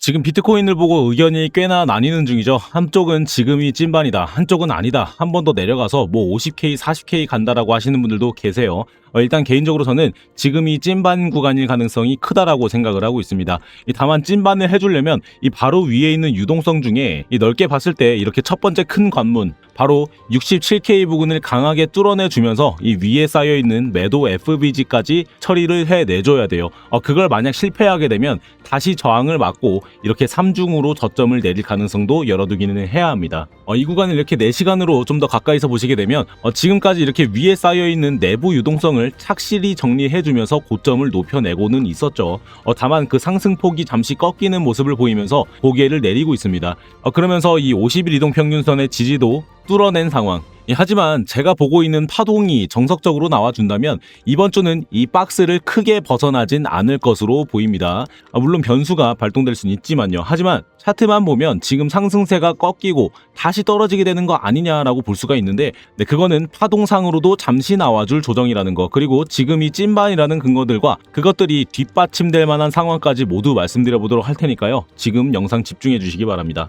지금 비트코인을 보고 의견이 꽤나 나뉘는 중이죠. 한쪽은 지금이 찐반이다, 한쪽은 아니다, 한 번 더 내려가서 뭐 50K, 40K 간다라고 하시는 분들도 계세요. 일단 개인적으로 저는 지금이 찐반 구간일 가능성이 크다라고 생각을 하고 있습니다. 다만 찐반을 해주려면 이 바로 위에 있는 유동성 중에 이 넓게 봤을 때 이렇게 첫 번째 큰 관문, 바로 67K 부근을 강하게 뚫어내주면서 이 위에 쌓여있는 매도 FBG까지 처리를 해내줘야 돼요. 그걸 만약 실패하게 되면 다시 저항을 맞고 이렇게 3중으로 저점을 내릴 가능성도 열어두기는 해야 합니다. 이 구간을 이렇게 4시간으로 좀 더 가까이서 보시게 되면 지금까지 이렇게 위에 쌓여있는 내부 유동성을 착실히 정리해주면서 고점을 높여내고는 있었죠. 다만 그 상승폭이 잠시 꺾이는 모습을 보이면서 고개를 내리고 있습니다. 그러면서 이 50일 이동평균선의 지지도 뚫어낸 상황. 하지만 제가 보고 있는 파동이 정석적으로 나와준다면 이번 주는 이 박스를 크게 벗어나진 않을 것으로 보입니다. 물론 변수가 발동될 수는 있지만요. 하지만 차트만 보면 지금 상승세가 꺾이고 다시 떨어지게 되는 거 아니냐라고 볼 수가 있는데, 그거는 파동상으로도 잠시 나와줄 조정이라는 거, 그리고 지금 이 찐반이라는 근거들과 그것들이 뒷받침될 만한 상황까지 모두 말씀드려 보도록 할 테니까요. 지금 영상 집중해 주시기 바랍니다.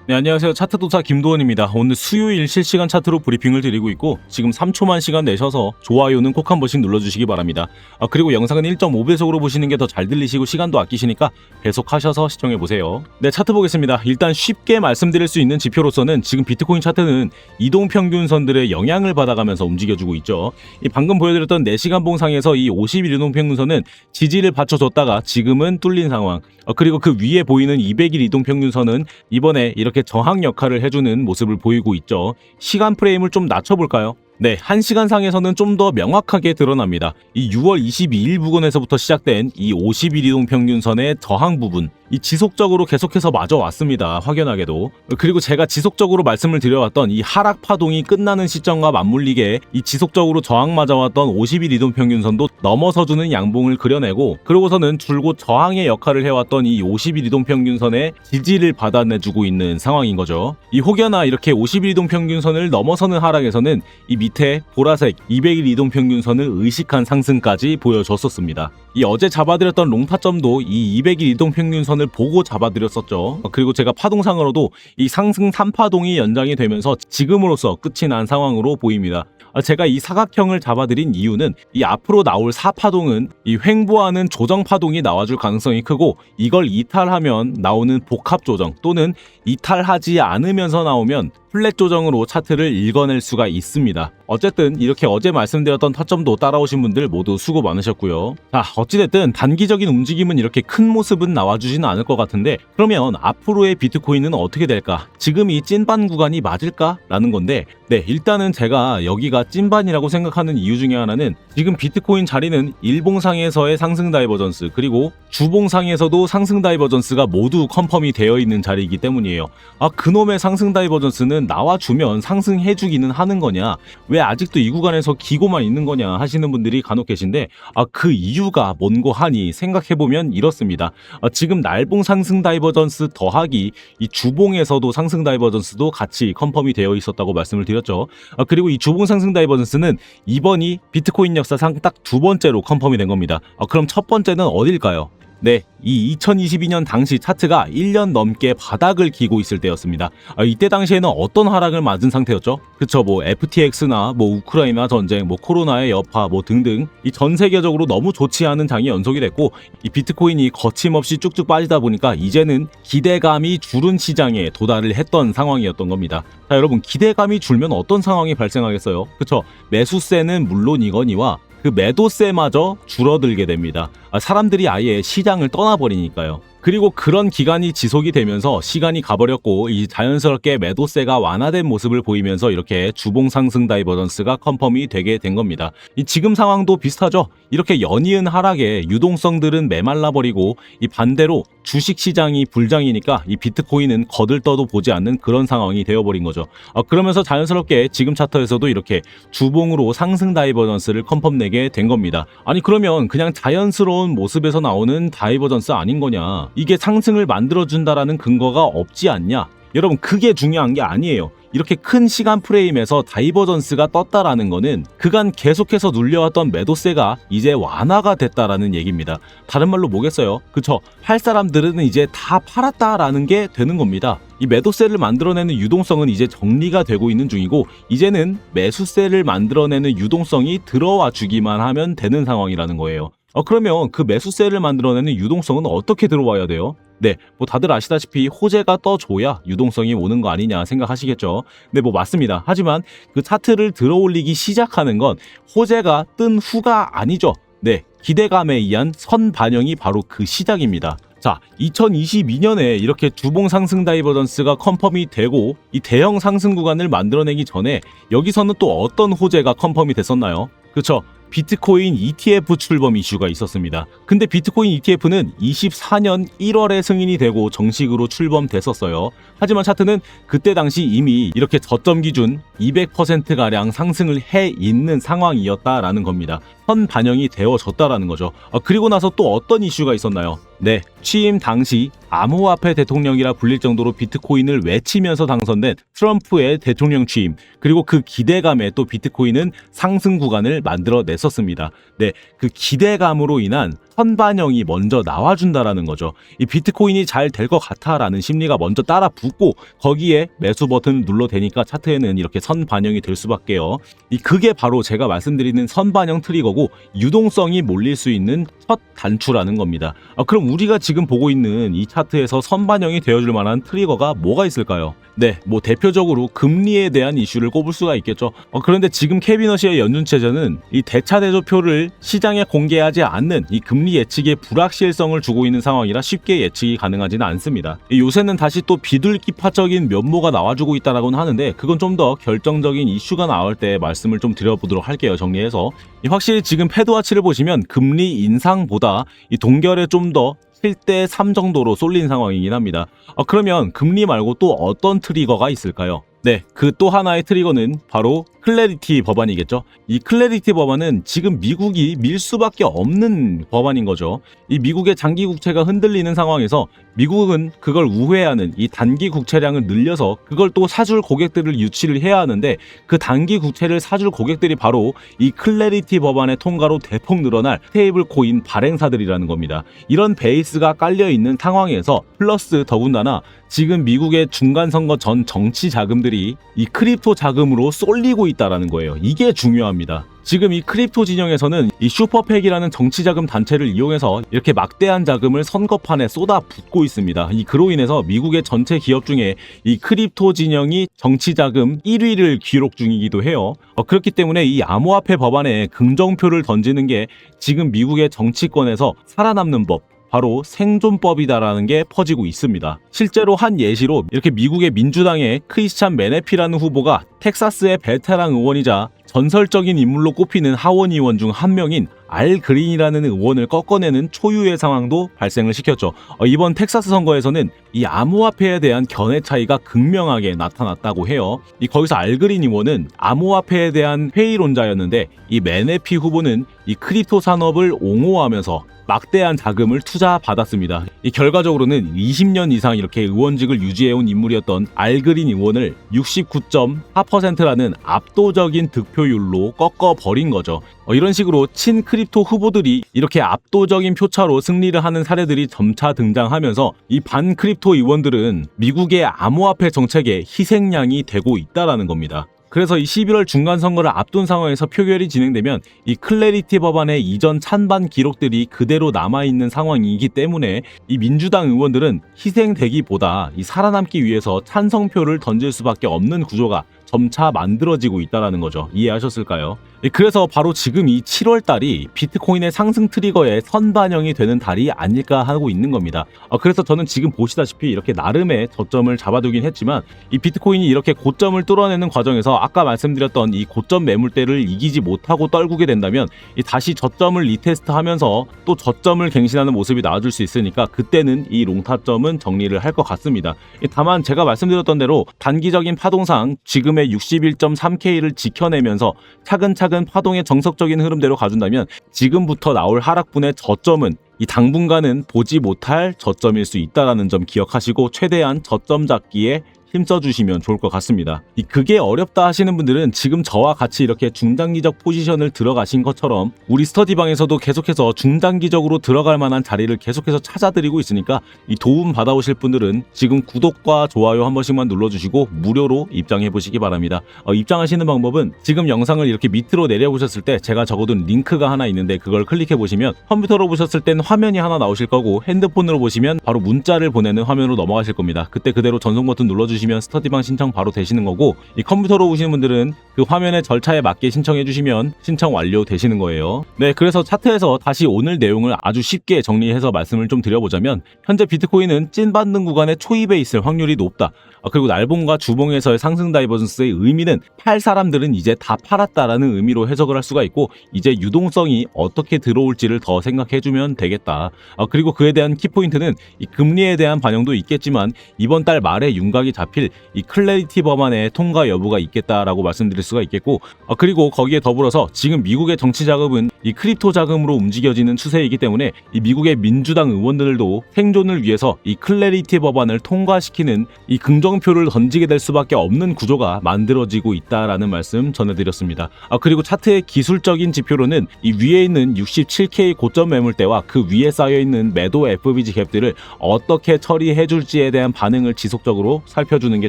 네, 안녕하세요. 차트도사 김도원입니다. 오늘 수요일 실시간 차트로 브리핑을 드리고 있고 지금 3초만 시간 내셔서 좋아요는 꼭 한 번씩 눌러주시기 바랍니다. 그리고 영상은 1.5배속으로 보시는 게 더 잘 들리시고 시간도 아끼시니까 배속하셔서 시청해보세요. 네, 차트 보겠습니다. 일단 쉽게 말씀드릴 수 있는 지표로서는 지금 비트코인 차트는 이동평균선들의 영향을 받아가면서 움직여주고 있죠. 방금 보여드렸던 4시간 봉상에서 이 50일 이동평균선은 지지를 받쳐줬다가 지금은 뚫린 상황, 그리고 그 위에 보이는 200일 이동평균선은 이번에 이렇게 저항 역할을 해주는 모습을 보이고 있죠. 시간 프레임을 좀 낮춰볼까요? 네, 1시간 상에서는 좀 더 명확하게 드러납니다. 이 6월 22일 부근에서부터 시작된 이 50일 이동평균선의 저항 부분, 이 지속적으로 계속해서 맞아왔습니다. 확연하게도. 그리고 제가 지속적으로 말씀을 드려왔던 이 하락 파동이 끝나는 시점과 맞물리게 이 지속적으로 저항 맞아왔던 50일 이동평균선도 넘어서주는 양봉을 그려내고, 그러고서는 줄곧 저항의 역할을 해왔던 이 50일 이동평균선의 지지를 받아내주고 있는 상황인 거죠. 이 혹여나 이렇게 50일 이동평균선을 넘어서는 하락에서는 이 밑에 보라색 200일 이동평균선을 의식한 상승까지 보여줬었습니다. 이 어제 잡아드렸던 롱타점도 이 200일 이동평균선을 보고 잡아드렸었죠. 그리고 제가 파동상으로도 이 상승 3파동이 연장이 되면서 지금으로서 끝이 난 상황으로 보입니다. 제가 이 사각형을 잡아드린 이유는 이 앞으로 나올 4파동은 이 횡보하는 조정 파동이 나와줄 가능성이 크고, 이걸 이탈하면 나오는 복합 조정 또는 이탈하지 않으면서 나오면 플랫 조정으로 차트를 읽어낼 수가 있습니다. 어쨌든 이렇게 어제 말씀드렸던 타점도 따라오신 분들 모두 수고 많으셨고요. 자, 어찌됐든 단기적인 움직임은 이렇게 큰 모습은 나와주지는 않을 것 같은데, 그러면 앞으로의 비트코인은 어떻게 될까? 지금 이 찐반 구간이 맞을까? 라는 건데, 네, 일단은 제가 여기가 찐반이라고 생각하는 이유 중에 하나는 지금 비트코인 자리는 일봉상에서의 상승 다이버전스, 그리고 주봉상에서도 상승 다이버전스가 모두 컨펌이 되어 있는 자리이기 때문이에요. 그놈의 상승 다이버전스는 나와주면 상승해주기는 하는 거냐, 왜 아직도 이 구간에서 기고만 있는 거냐 하시는 분들이 간혹 계신데, 그 이유가 뭔고 하니 생각해보면 이렇습니다. 지금 날봉 상승 다이버전스 더하기 이 주봉에서도 상승 다이버전스도 같이 컨펌이 되어 있었다고 말씀을 드렸죠. 그리고 이 주봉 상승 다이버전스는 이번이 비트코인 역사상 딱 2번째로 컨펌이 된 겁니다. 그럼 첫 번째는 어딜까요? 네, 이 2022년 당시 차트가 1년 넘게 바닥을 기고 있을 때였습니다. 이때 당시에는 어떤 하락을 맞은 상태였죠? 그쵸, 뭐 FTX나 뭐 우크라이나 전쟁, 뭐 코로나의 여파 뭐 등등 이 전 세계적으로 너무 좋지 않은 장이 연속이 됐고, 이 비트코인이 거침없이 쭉쭉 빠지다 보니까 이제는 기대감이 줄은 시장에 도달을 했던 상황이었던 겁니다. 자, 여러분, 기대감이 줄면 어떤 상황이 발생하겠어요? 그쵸, 매수세는 물론이거니와 그 매도세마저 줄어들게 됩니다. 사람들이 아예 시장을 떠나버리니까요. 그리고 그런 기간이 지속이 되면서 시간이 가버렸고 이 자연스럽게 매도세가 완화된 모습을 보이면서 이렇게 주봉 상승 다이버전스가 컨펌이 되게 된 겁니다. 이 지금 상황도 비슷하죠. 이렇게 연이은 하락에 유동성들은 메말라버리고, 이 반대로 주식시장이 불장이니까 이 비트코인은 거들떠도 보지 않는 그런 상황이 되어버린 거죠. 그러면서 자연스럽게 지금 차트에서도 이렇게 주봉으로 상승 다이버전스를 컨펌내게 된 겁니다. 아니, 그러면 그냥 자연스러운 모습에서 나오는 다이버전스 아닌 거냐, 이게 상승을 만들어준다라는 근거가 없지 않냐, 여러분 그게 중요한 게 아니에요. 이렇게 큰 시간 프레임에서 다이버전스가 떴다라는 거는 그간 계속해서 눌려왔던 매도세가 이제 완화가 됐다라는 얘기입니다. 다른 말로 뭐겠어요? 그쵸? 팔 사람들은 이제 다 팔았다라는 게 되는 겁니다. 이 매도세를 만들어내는 유동성은 이제 정리가 되고 있는 중이고 이제는 매수세를 만들어내는 유동성이 들어와 주기만 하면 되는 상황이라는 거예요. 그러면 그 매수세를 만들어내는 유동성은 어떻게 들어와야 돼요? 네, 뭐 다들 아시다시피 호재가 떠줘야 유동성이 오는 거 아니냐 생각하시겠죠. 네, 뭐 맞습니다. 하지만 그 차트를 들어올리기 시작하는 건 호재가 뜬 후가 아니죠. 네, 기대감에 의한 선반영이 바로 그 시작입니다. 자, 2022년에 이렇게 주봉 상승 다이버전스가 컨펌이 되고 이 대형 상승 구간을 만들어내기 전에 여기서는 또 어떤 호재가 컨펌이 됐었나요? 그쵸? 비트코인 ETF 출범 이슈가 있었습니다. 근데 비트코인 ETF는 24년 1월에 승인이 되고 정식으로 출범됐었어요. 하지만 차트는 그때 당시 이미 이렇게 저점 기준 200%가량 상승을 해 있는 상황이었다라는 겁니다. 선 반영이 되어졌다라는 거죠. 그리고 나서 또 어떤 이슈가 있었나요? 네, 취임 당시 암호화폐 대통령이라 불릴 정도로 비트코인을 외치면서 당선된 트럼프의 대통령 취임, 그리고 그 기대감에 또 비트코인은 상승 구간을 만들어냈었습니다. 네, 그 기대감으로 인한 선반영이 먼저 나와준다라는 거죠. 이 비트코인이 잘 될 것 같아라는 심리가 먼저 따라 붙고 거기에 매수 버튼을 눌러대니까 차트에는 이렇게 선반영이 될 수밖에요. 그게 바로 제가 말씀드리는 선반영 트리거고 유동성이 몰릴 수 있는 첫 단추라는 겁니다. 그럼 우리가 지금 보고 있는 이 차트에서 선반영이 되어줄 만한 트리거가 뭐가 있을까요? 네, 뭐 대표적으로 금리에 대한 이슈를 꼽을 수가 있겠죠. 그런데 지금 캐비너시의 연준체제는 이 대차대조표를 시장에 공개하지 않는 이 금리 예측에 불확실성을 주고 있는 상황이라 쉽게 예측이 가능하지는 않습니다. 요새는 다시 또 비둘기파적인 면모가 나와주고 있다라고는 하는데 그건 좀 더 결정적인 이슈가 나올 때 말씀을 좀 드려보도록 할게요. 정리해서 확실히 지금 패드와치를 보시면 금리 인상보다 이 동결에 좀 더 7대 3 정도로 쏠린 상황이긴 합니다. 그러면 금리 말고 또 어떤 트리거가 있을까요? 네, 그 또 하나의 트리거는 바로 클래리티 법안이겠죠. 이 클래리티 법안은 지금 미국이 밀 수밖에 없는 법안인 거죠. 이 미국의 장기 국채가 흔들리는 상황에서 미국은 그걸 우회하는 이 단기 국채량을 늘려서 그걸 또 사줄 고객들을 유치를 해야 하는데 그 단기 국채를 사줄 고객들이 바로 이 클래리티 법안의 통과로 대폭 늘어날 스테이블 코인 발행사들이라는 겁니다. 이런 베이스가 깔려 있는 상황에서 플러스 더군다나 지금 미국의 중간선거 전 정치 자금들이 이 크립토 자금으로 쏠리고 있다라는 거예요. 이게 중요합니다. 지금 이 크립토 진영에서는 이 슈퍼팩이라는 정치자금 단체를 이용해서 이렇게 막대한 자금을 선거판에 쏟아붓고 있습니다. 그로 인해서 미국의 전체 기업 중에 이 크립토 진영이 정치자금 1위를 기록 중이기도 해요. 그렇기 때문에 이 암호화폐 법안에 긍정표를 던지는 게 지금 미국의 정치권에서 살아남는 법, 바로 생존법이다라는 게 퍼지고 있습니다. 실제로 한 예시로 이렇게 미국의 민주당의 크리스찬 메네피라는 후보가 텍사스의 베테랑 의원이자 전설적인 인물로 꼽히는 하원 의원 중 한 명인 알 그린이라는 의원을 꺾어내는 초유의 상황도 발생을 시켰죠. 이번 텍사스 선거에서는 이 암호화폐에 대한 견해 차이가 극명하게 나타났다고 해요. 거기서 알 그린 의원은 암호화폐에 대한 회의론자였는데 이 메네피 후보는 이 크립토 산업을 옹호하면서 막대한 자금을 투자받았습니다. 결과적으로는 20년 이상 이렇게 의원직을 유지해온 인물이었던 알 그린 의원을 69.4%라는 압도적인 득표율로 꺾어버린 거죠. 이런 식으로 친크립토 후보들이 이렇게 압도적인 표차로 승리를 하는 사례들이 점차 등장하면서 이 반크립토 의원들은 미국의 암호화폐 정책의 희생양이 되고 있다라는 겁니다. 그래서 이 11월 중간선거를 앞둔 상황에서 표결이 진행되면 이 클래리티 법안의 이전 찬반 기록들이 그대로 남아있는 상황이기 때문에 이 민주당 의원들은 희생되기보다 이 살아남기 위해서 찬성표를 던질 수밖에 없는 구조가 점차 만들어지고 있다는 거죠. 이해하셨을까요? 그래서 바로 지금 이 7월 달이 비트코인의 상승 트리거에 선반영이 되는 달이 아닐까 하고 있는 겁니다. 그래서 저는 지금 보시다시피 이렇게 나름의 저점을 잡아두긴 했지만 이 비트코인이 이렇게 고점을 뚫어내는 과정에서 아까 말씀드렸던 이 고점 매물대를 이기지 못하고 떨구게 된다면 다시 저점을 리테스트하면서 또 저점을 갱신하는 모습이 나와줄 수 있으니까 그때는 이 롱타점은 정리를 할 것 같습니다. 다만 제가 말씀드렸던 대로 단기적인 파동상 지금의 61.3K를 지켜내면서 차근차근 파동의 정석적인 흐름대로 가준다면 지금부터 나올 하락분의 저점은 이 당분간은 보지 못할 저점일 수 있다는 점 기억하시고 최대한 저점 잡기에 힘써주시면 좋을 것 같습니다. 그게 어렵다 하시는 분들은 지금 저와 같이 이렇게 중단기적 포지션을 들어가신 것처럼 우리 스터디방에서도 계속해서 중단기적으로 들어갈 만한 자리를 계속해서 찾아드리고 있으니까 이 도움 받아오실 분들은 지금 구독과 좋아요 한 번씩만 눌러주시고 무료로 입장해 보시기 바랍니다. 입장하시는 방법은 지금 영상을 이렇게 밑으로 내려보셨을 때 제가 적어둔 링크가 하나 있는데 그걸 클릭해 보시면 컴퓨터로 보셨을 땐 화면이 하나 나오실 거고 핸드폰으로 보시면 바로 문자를 보내는 화면으로 넘어가실 겁니다. 그때 그대로 전송 버튼 눌러주시면 스터디방 신청 바로 되시는 거고, 이 컴퓨터로 오시는 분들은 그 화면의 절차에 맞게 신청해 주시면 신청 완료 되시는 거예요. 네, 그래서 차트에서 다시 오늘 내용을 아주 쉽게 정리해서 말씀을 좀 드려보자면, 현재 비트코인은 찐 반등 구간에 초입에 있을 확률이 높다. 그리고 날봉과 주봉에서의 상승 다이버전스의 의미는 팔 사람들은 이제 다 팔았다라는 의미로 해석을 할 수가 있고, 이제 유동성이 어떻게 들어올지를 더 생각해주면 되겠다. 그리고 그에 대한 키포인트는 이 금리에 대한 반영도 있겠지만 이번 달 말에 윤곽이 잡힐 이 클래리티 법안의 통과 여부가 있겠다라고 말씀드릴 수가 있겠고, 그리고 거기에 더불어서 지금 미국의 정치 자금은 이 크립토 자금으로 움직여지는 추세이기 때문에 이 미국의 민주당 의원들도 생존을 위해서 이 클래리티 법안을 통과시키는 이 긍정표를 던지게 될 수밖에 없는 구조가 만들어지고 있다라는 말씀 전해드렸습니다. 그리고 차트의 기술적인 지표로는 이 위에 있는 67K 고점 매물대와 그 위에 쌓여있는 매도 FVG 갭들을 어떻게 처리해줄지에 대한 반응을 지속적으로 살펴주는 게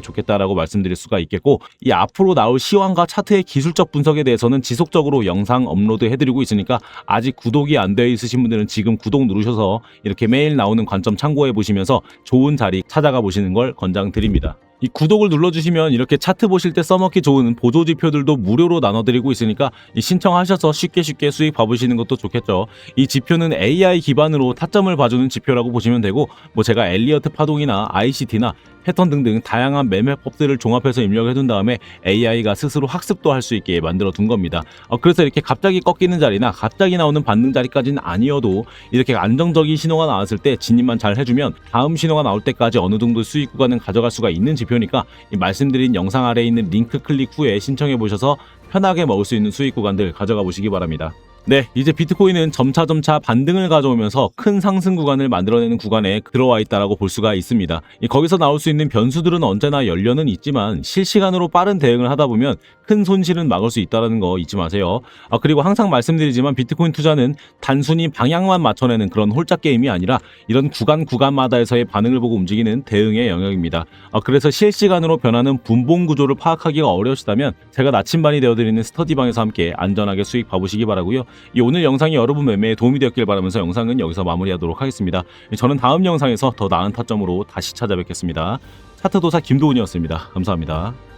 좋겠다라고 말씀드릴 수가 있겠고, 이 앞으로 나올 시황과 차트의 기술적 분석에 대해서는 지속적으로 영상 업로드 해드리고 있으니까 아직 구독이 안 되어 있으신 분들은 지금 구독 누르셔서 이렇게 매일 나오는 관점 참고해 보시면서 좋은 자리 찾아가 보시는 걸 권장드립니다. 이 구독을 눌러주시면 이렇게 차트 보실 때 써먹기 좋은 보조 지표들도 무료로 나눠드리고 있으니까 이 신청하셔서 쉽게 수익 봐보시는 것도 좋겠죠. 이 지표는 AI 기반으로 타점을 봐주는 지표라고 보시면 되고, 제가 엘리어트 파동이나 ICT나 패턴 등등 다양한 매매법들을 종합해서 입력해둔 다음에 AI가 스스로 학습도 할 수 있게 만들어 둔 겁니다. 그래서 이렇게 갑자기 꺾이는 자리나 갑자기 나오는 반등 자리까지는 아니어도 이렇게 안정적인 신호가 나왔을 때 진입만 잘 해주면 다음 신호가 나올 때까지 어느 정도 수익 구간은 가져갈 수가 있는 지표니까 이 말씀드린 영상 아래에 있는 링크 클릭 후에 신청해 보셔서 편하게 먹을 수 있는 수익 구간들 가져가 보시기 바랍니다. 네, 이제 비트코인은 점차 반등을 가져오면서 큰 상승 구간을 만들어내는 구간에 들어와 있다라고 볼 수가 있습니다. 거기서 나올 수 있는 변수들은 언제나 열려는 있지만 실시간으로 빠른 대응을 하다 보면 큰 손실은 막을 수 있다는 거 잊지 마세요. 그리고 항상 말씀드리지만 비트코인 투자는 단순히 방향만 맞춰내는 그런 홀짝 게임이 아니라 이런 구간마다에서의 반응을 보고 움직이는 대응의 영역입니다. 그래서 실시간으로 변하는 분봉 구조를 파악하기가 어려우시다면 제가 나침반이 되어드리는 스터디방에서 함께 안전하게 수익 봐보시기 바라고요. 이 오늘 영상이 여러분 매매에 도움이 되었길 바라면서 영상은 여기서 마무리하도록 하겠습니다. 저는 다음 영상에서 더 나은 타점으로 다시 찾아뵙겠습니다. 차트도사 김도훈이었습니다. 감사합니다.